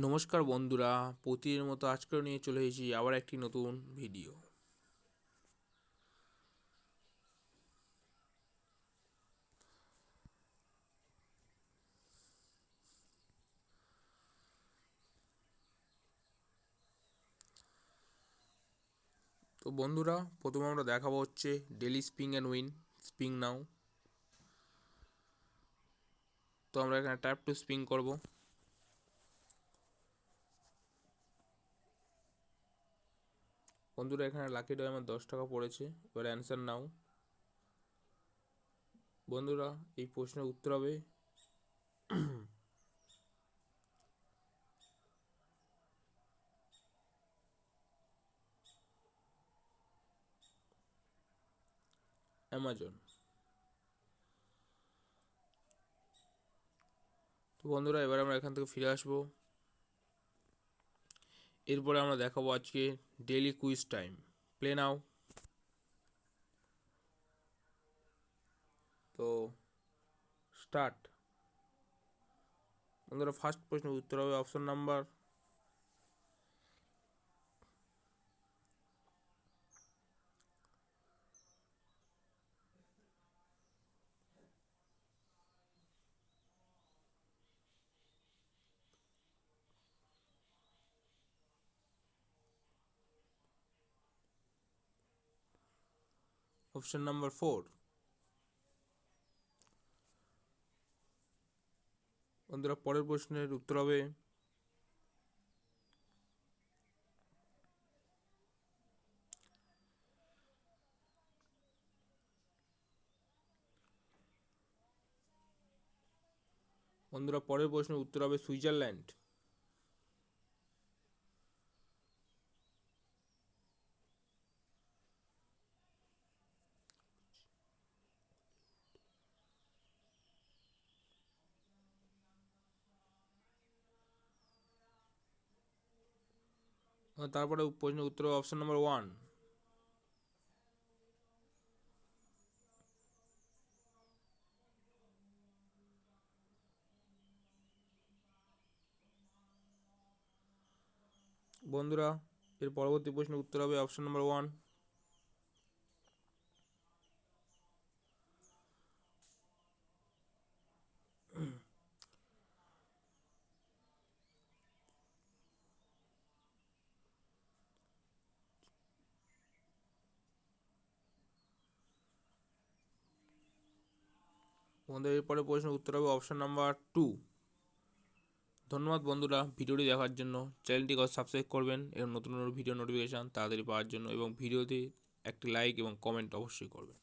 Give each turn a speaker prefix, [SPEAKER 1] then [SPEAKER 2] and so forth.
[SPEAKER 1] নমস্কার বন্ধুরা, প্রতিদিনের মতো আজকেও নিয়ে চলে এসেছি আবার একটি নতুন ভিডিও। তো বন্ধুরা, প্রথমে আমরা দেখাবো হচ্ছে ডেলি স্পিং অ্যান্ড উইন, স্পিং নাও। তো আমরা এখানে ট্যাপ টু স্পিং করব। বন্ধুরা, এখানে লাকি ড্রয়ে আমার 10 টাকা পড়েছে। এবার অ্যান্সার নাও। বন্ধুরা, এই প্রশ্নের উত্তর হবে অ্যামাজন। তো বন্ধুরা, এবার আমরা এখান থেকে ফিরে আসবো। এরপরে আমরা দেখাবো আজকে ডেইলি কুইজ টাইম। প্লে নাও। তো স্টার্ট। বন্ধুরা, ফার্স্ট প্রশ্নের উত্তর হবে অপশন নাম্বার অপশন নাম্বার 4। বন্ধুরা, পরের প্রশ্নের উত্তর হবে বন্ধুরা পরের প্রশ্নের উত্তর হবে সুইজারল্যান্ড। তারপরে প্রশ্নের উত্তর হবে অপশন নাম্বার 1। বন্ধুরা, এর পরবর্তী প্রশ্নের উত্তর হবে অপশন নাম্বার 1। বন্ধুরা, এর পরের প্রশ্নের উত্তর হবে অপশন নাম্বার 2। ধন্যবাদ বন্ধুরা ভিডিওটি দেখার জন্য। চ্যানেলটি সাবস্ক্রাইব করবেন এবং নতুন নতুন ভিডিও নোটিফিকেশান তাড়াতাড়ি পাওয়ার জন্য, এবং ভিডিওতে একটি লাইক এবং কমেন্ট অবশ্যই করবেন।